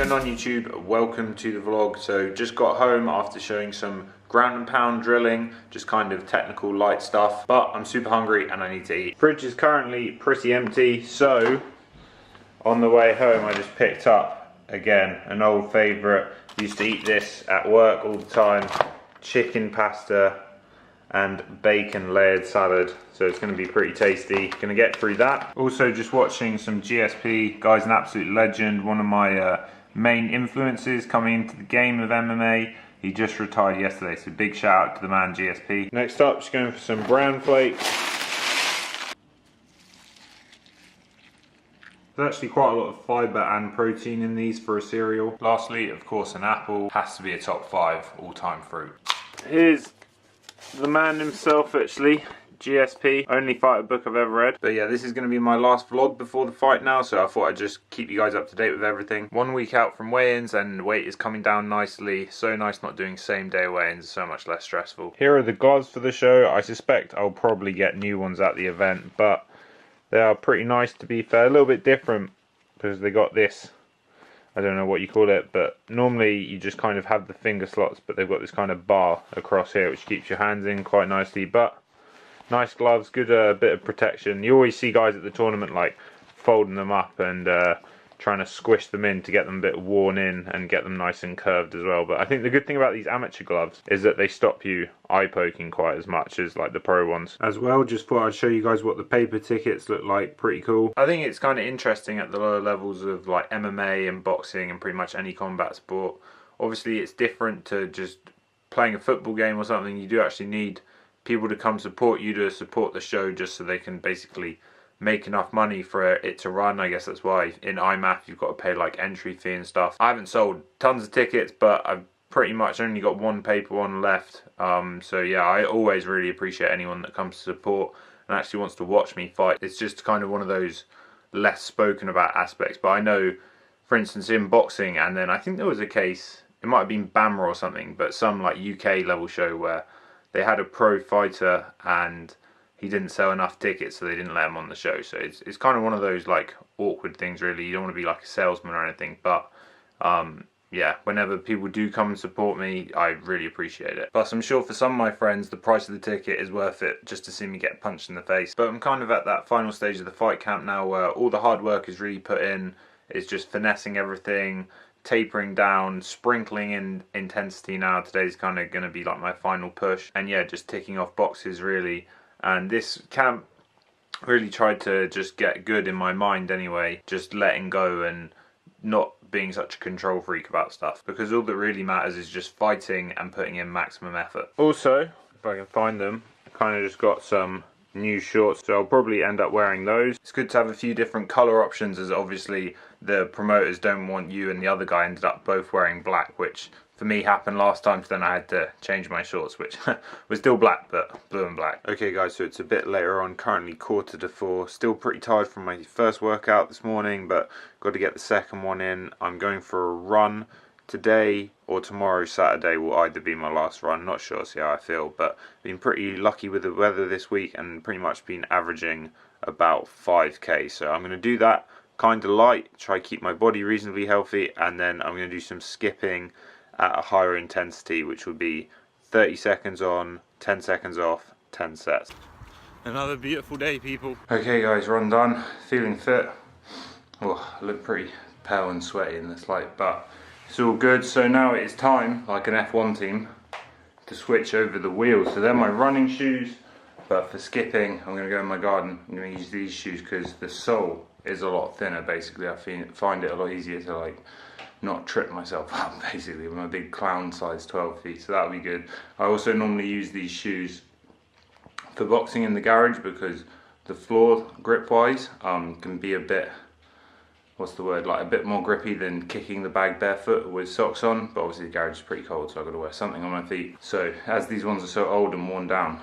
going on YouTube? Welcome to the vlog. So just got home after showing some ground and pound drilling, just kind of technical light stuff, but I'm super hungry and I need to eat. Fridge is currently pretty empty, so on the way home I just picked up, again, an old favourite. Used to eat this at work all the time, chicken pasta and bacon layered salad, so it's going to be pretty tasty. Going to get through that. Also just watching some GSP. Guy's an absolute legend, one of my main influences coming into the game of MMA. He just retired yesterday, so big shout out to the man GSP. Next up, just going for some brown flakes. There's actually quite a lot of fibre and protein in these for a cereal. Lastly, of course, an apple. Has to be a top 5 all-time fruit. Here's the man himself, actually, GSP. Only fighter book I've ever read. But yeah, this is going to be my last vlog before the fight now, so I thought I'd just keep you guys up to date with everything. 1 week out from weigh-ins and weight is coming down nicely. So nice not doing same day weigh-ins, so much less stressful. Here are the gloves for the show. I suspect I'll probably get new ones at the event, but they are pretty nice, to be fair. A little bit different because they got this, I don't know what you call it, but normally you just kind of have the finger slots, but they've got this kind of bar across here which keeps your hands in quite nicely. But nice gloves, good bit of protection. You always see guys at the tournament like folding them up and trying to squish them in to get them a bit worn in and get them nice and curved as well. But I think the good thing about these amateur gloves is that they stop you eye poking quite as much as like the pro ones. As well, just thought I'd show you guys what the paper tickets look like. Pretty cool. I think it's kind of interesting at the lower levels of like MMA and boxing and pretty much any combat sport. Obviously it's different to just playing a football game or something. You do actually need people to come support you, to support the show, just so they can basically make enough money for it to run. I guess that's why in IMAF you've got to pay like entry fee and stuff. I haven't sold tons of tickets, but I've pretty much only got one paper one left. So yeah, I always really appreciate anyone that comes to support and actually wants to watch me fight. It's just kind of one of those less spoken about aspects. But I know, for instance, in boxing, and then I think there was a case, it might have been BAMRA or something, but some like UK level show where they had a pro fighter and he didn't sell enough tickets, so they didn't let him on the show. So it's kind of one of those like awkward things, really. You don't want to be like a salesman or anything, but yeah, whenever people do come and support me, I really appreciate it. Plus, I'm sure for some of my friends, the price of the ticket is worth it just to see me get punched in the face. But I'm kind of at that final stage of the fight camp now where all the hard work is really put in. It's just finessing everything, tapering down, sprinkling in intensity now. Today's kind of going to be like my final push. And yeah, just ticking off boxes, really. And this camp really tried to just get good in my mind anyway, just letting go and not being such a control freak about stuff, because all that really matters is just fighting and putting in maximum effort. Also, if I can find them, I kind of just got some new shorts, so I'll probably end up wearing those. It's good to have a few different colour options, as obviously the promoters don't want you and the other guy ended up both wearing black, which for me happened last time, so then I had to change my shorts, which was still black, but blue and black. Okay guys, so it's a bit later on, currently 3:45, still pretty tired from my first workout this morning, but got to get the second one in. I'm going for a run today, or tomorrow, Saturday, will either be my last run, not sure, see how I feel, but been pretty lucky with the weather this week and pretty much been averaging about 5k, so I'm going to do that kind of light, try to keep my body reasonably healthy, and then I'm going to do some skipping at a higher intensity, which would be 30 seconds on, 10 seconds off, 10 sets. Another beautiful day, people. Okay guys, run done, feeling fit. Oh, I look pretty pale and sweaty in this light, but it's all good. So now it is time, like an F1 team, to switch over the wheels. So they're my running shoes, but for skipping, I'm going to go in my garden. I'm going to use these shoes because the sole is a lot thinner, basically. I find it a lot easier to like not trip myself up, basically, with my big clown size 12 feet, so that'll be good. I also normally use these shoes for boxing in the garage because the floor, grip wise, can be a bit, what's the word, like a bit more grippy than kicking the bag barefoot with socks on, but obviously the garage is pretty cold, so I've got to wear something on my feet. So as these ones are so old and worn down,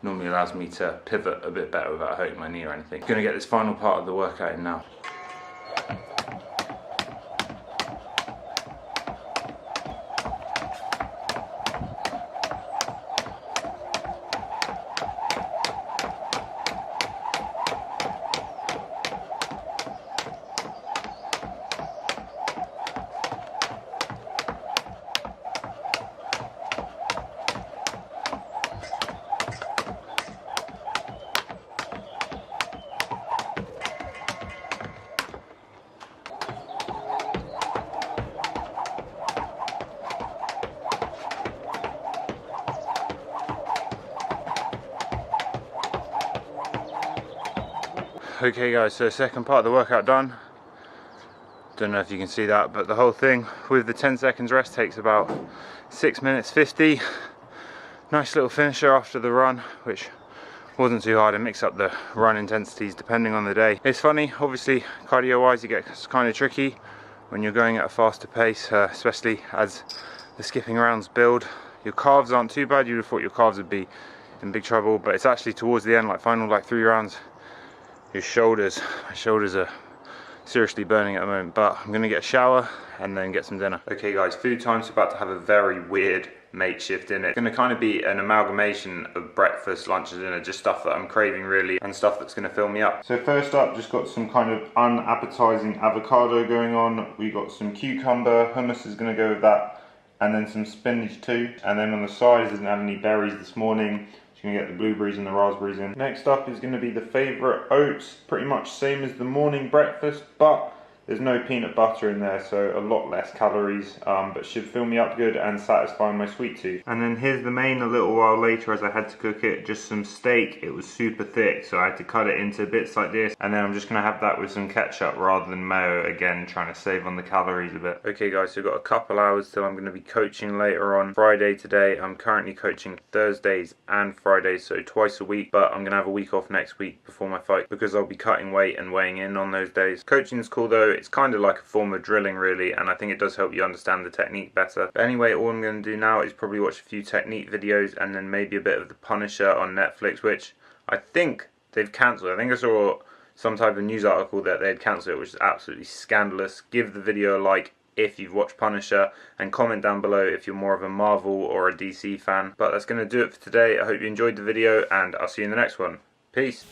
normally allows me to pivot a bit better without hurting my knee or anything. I'm gonna get this final part of the workout in now. Okay guys, so second part of the workout done. Don't know if you can see that, but the whole thing with the 10 seconds rest takes about 6 minutes 50. Nice little finisher after the run, which wasn't too hard. I mix up the run intensities depending on the day. It's funny, obviously cardio wise it gets kind of tricky when you're going at a faster pace, especially as the skipping rounds build. Your calves aren't too bad. You'd have thought your calves would be in big trouble, but it's actually towards the end, like final 3 rounds, your shoulders, my shoulders are seriously burning at the moment. But I'm gonna get a shower and then get some dinner. Okay guys, food time's about to have a very weird makeshift in it. It's gonna kind of be an amalgamation of breakfast, lunch and dinner, just stuff that I'm craving really, and stuff that's gonna fill me up. So first up, just got some kind of unappetizing avocado going on. We got some cucumber, hummus is gonna go with that, and then some spinach too. And then on the side, didn't have any berries this morning. Just gonna get the blueberries and the raspberries in. Next up is gonna be the favorite oats, pretty much same as the morning breakfast, but there's no peanut butter in there, so a lot less calories, but should fill me up good and satisfy my sweet tooth. And then here's the main a little while later as I had to cook it, just some steak. It was super thick, so I had to cut it into bits like this. And then I'm just gonna have that with some ketchup rather than mayo, again, trying to save on the calories a bit. Okay guys, so we've got a couple hours till I'm gonna be coaching later on. Friday today, I'm currently coaching Thursdays and Fridays, so twice a week, but I'm gonna have a week off next week before my fight because I'll be cutting weight and weighing in on those days. Coaching is cool though. It's kind of like a form of drilling really, and I think it does help you understand the technique better. But anyway, all I'm going to do now is probably watch a few technique videos and then maybe a bit of The Punisher on Netflix, which I think they've cancelled. I think I saw some type of news article that they'd cancelled it, which is absolutely scandalous. Give the video a like if you've watched Punisher, and comment down below if you're more of a Marvel or a DC fan. But that's going to do it for today. I hope you enjoyed the video, and I'll see you in the next one. Peace.